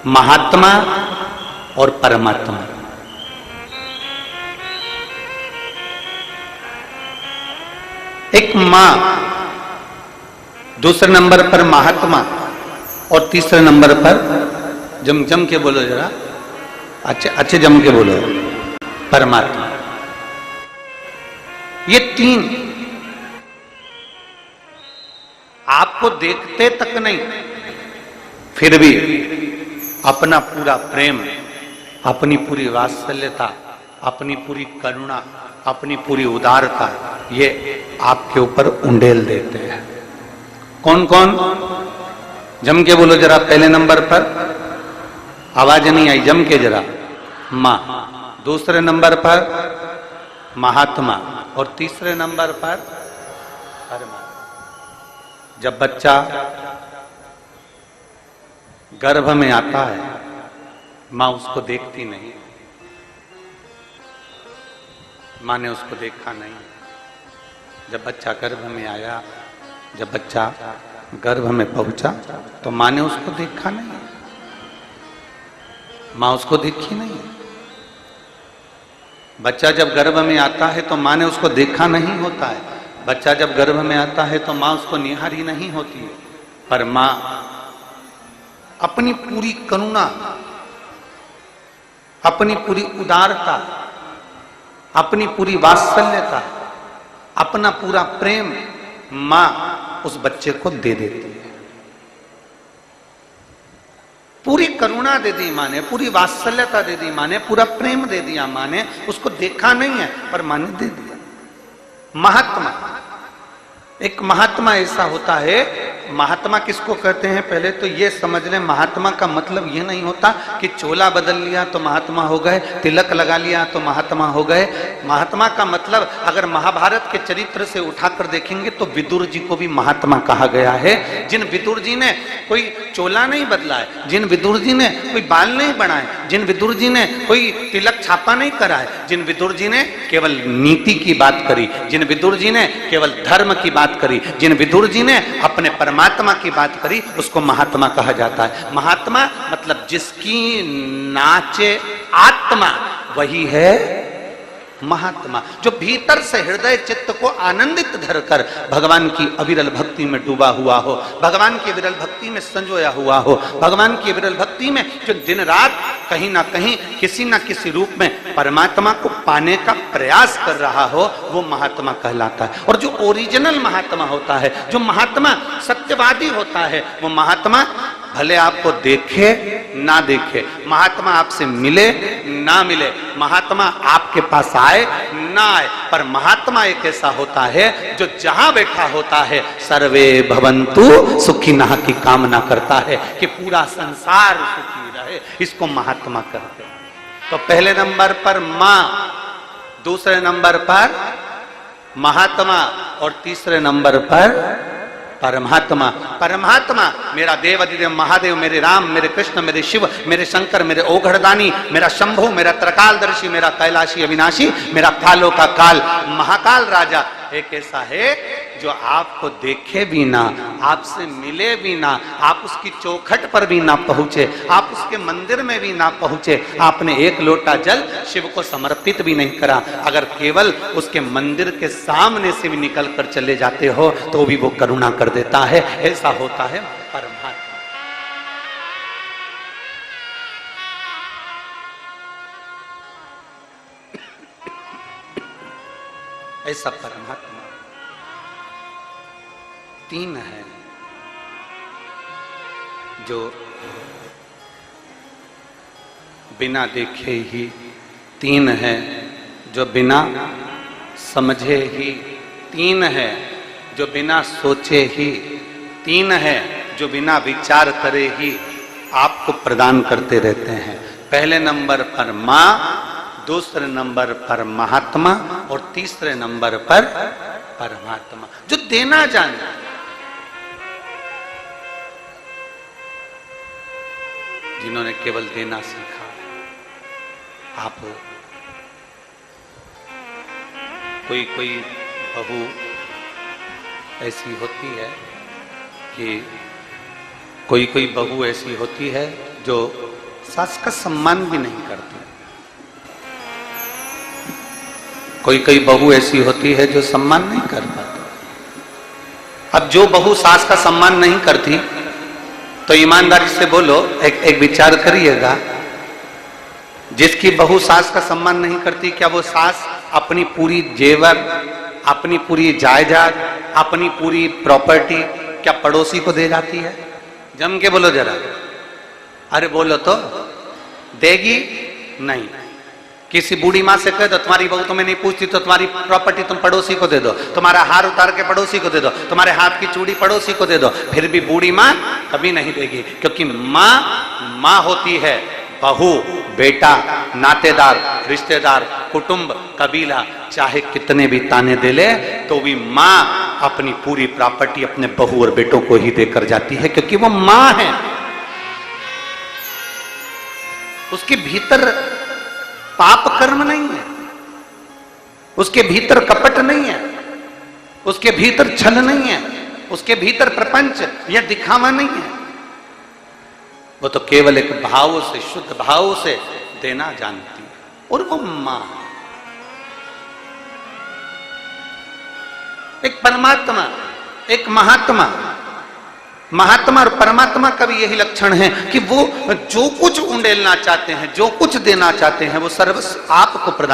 महात्मा और परमात्मा। एक मां, दूसरे नंबर पर महात्मा और तीसरे नंबर पर जम के बोलो जरा, अच्छे जम के बोलो, परमात्मा। ये तीन आपको देखते तक नहीं, फिर भी अपना पूरा प्रेम, अपनी पूरी वात्सल्यता, अपनी पूरी करुणा, अपनी पूरी उदारता ये आपके ऊपर उंडेल देते हैं। कौन कौन? जम के बोलो जरा। पहले नंबर पर आवाज नहीं आई, जम के जरा। मां, दूसरे नंबर पर महात्मा और तीसरे नंबर पर परमात्मा। जब बच्चा गर्भ में आता है, मां उसको देखती नहीं, मां ने उसको देखा नहीं। जब बच्चा गर्भ में आया, जब बच्चा गर्भ में पहुंचा तो मां ने उसको देखा नहीं, मां उसको देखी नहीं। बच्चा जब गर्भ में आता है तो मां ने उसको देखा नहीं होता है। बच्चा जब गर्भ में आता है तो मां उसको निहारी नहीं होती है, पर मां अपनी पूरी करुणा, अपनी पूरी उदारता, अपनी पूरी वात्सल्यता, अपना पूरा प्रेम मां उस बच्चे को दे देती है। पूरी करुणा दे दी मां ने, पूरी वात्सल्यता दे दी मां ने, पूरा प्रेम दे दिया मां ने। उसको देखा नहीं है पर मां ने दे दिया। महात्मा, एक महात्मा ऐसा होता है। महात्मा किसको कहते हैं? पहले तो ये समझ लें, महात्मा का मतलब ये नहीं होता कि चोला बदल लिया तो महात्मा हो गए, तिलक लगा लिया तो महात्मा हो गए। महात्मा का मतलब अगर महाभारत के चरित्र से उठाकर देखेंगे तो विदुर जी को भी महात्मा कहा गया है। जिन विदुर जी ने कोई चोला नहीं बदला है, जिन विदुर जी ने कोई बाल नहीं बनाए, जिन विदुर जी ने कोई तिलक छापा नहीं करा है, जिन विदुर जी ने केवल नीति की बात करी, जिन विदुर जी ने केवल धर्म की बात करी, जिन विदुर जी ने अपने परमात्मा की बात करी, उसको महात्मा कहा जाता है। महात्मा मतलब जिसकी नाचे आत्मा, वही है महात्मा। जो भीतर से हृदय चित्त को आनंदित धरकर भगवान की अविरल भक्ति में डूबा हुआ हो, भगवान की विरल भक्ति में संजोया हुआ हो, भगवान की विरल भक्ति में जो दिन रात कहीं ना कहीं किसी ना किसी रूप में परमात्मा को पाने का प्रयास कर रहा हो, वो महात्मा कहलाता है। और जो ओरिजिनल महात्मा होता है, जो महात्मा सत्यवादी होता है, वो महात्मा भले आपको देखे ना देखे, महात्मा आपसे मिले ना मिले, महात्मा आपके पास आए ना आए, पर महात्मा एक ऐसा होता है जो जहां बैठा होता है सर्वे भवन्तु सुखिनः की कामना करता है कि पूरा संसार सुखी रहे। इसको महात्मा कहते हैं। तो पहले नंबर पर मां, दूसरे नंबर पर महात्मा और तीसरे नंबर पर परमात्मा। परमात्मा मेरा देव अधिदेव महादेव, मेरे राम, मेरे कृष्ण, मेरे शिव, मेरे शंकर, मेरे ओघड़दानी, मेरा शंभु, मेरा त्रकालदर्शी, मेरा कैलाशी अविनाशी, मेरा कालों का काल, महाकाल राजा एक ऐसा है जो आपको देखे भी ना, आपसे मिले भी ना, आप उसकी चौखट पर भी ना पहुंचे, आप उसके मंदिर में भी ना पहुंचे, आपने एक लोटा जल शिव को समर्पित भी नहीं करा, अगर केवल उसके मंदिर के सामने से भी निकल कर चले जाते हो तो भी वो करुणा कर देता है। ऐसा होता है परमात्मा। ऐसा परमात्मा तीन है, जो बिना देखे ही, तीन है जो बिना समझे ही, तीन है जो बिना सोचे ही, तीन है जो बिना विचार करे ही आपको प्रदान करते रहते हैं। पहले नंबर पर मां, दूसरे नंबर पर महात्मा और तीसरे नंबर पर परमात्मा, जो देना जानते हैं, जिन्होंने केवल देना सीखा। आप कोई बहू ऐसी होती है कि कोई कोई बहू ऐसी होती है जो सास का सम्मान भी नहीं करती। कोई कोई बहू ऐसी होती है जो सम्मान नहीं कर पाती। अब जो बहू सास का सम्मान नहीं करती तो ईमानदारी से बोलो, एक विचार करिएगा, जिसकी बहू सास का सम्मान नहीं करती, क्या वो सास अपनी पूरी जेवर, अपनी पूरी जायदाद, अपनी पूरी प्रॉपर्टी क्या पड़ोसी को दे जाती है? जम के बोलो जरा, अरे बोलो तो, देगी नहीं। किसी बूढ़ी माँ से कह दो तुम्हारी बहू तुम्हें नहीं पूछती तो तुम्हारी प्रॉपर्टी तुम पड़ोसी को दे दो, तुम्हारा हार उतार के पड़ोसी को दे दो, तुम्हारे हाथ की चूड़ी पड़ोसी को दे दो, फिर भी बूढ़ी माँ कभी नहीं देगी। क्योंकि माँ माँ होती है, बहू, बेटा, नातेदार, रिश्तेदार, कुटुंब, कबीला चाहे कितने भी ताने दे ले तो भी माँ अपनी पूरी प्रॉपर्टी अपने बहू और बेटों को ही देकर जाती है, क्योंकि वो माँ है। उसके भीतर पाप कर्म नहीं है, उसके भीतर कपट नहीं है, उसके भीतर छल नहीं है, उसके भीतर प्रपंच या दिखावा नहीं है। वो तो केवल एक भाव से, शुद्ध भाव से देना जानती है, और वो मां। एक परमात्मा, एक महात्मा, महात्मा और परमात्मा का भी यही लक्षण है कि वो जो कुछ उंडेलना चाहते हैं, जो कुछ देना चाहते हैं, वो सर्वस्व आपको प्रदान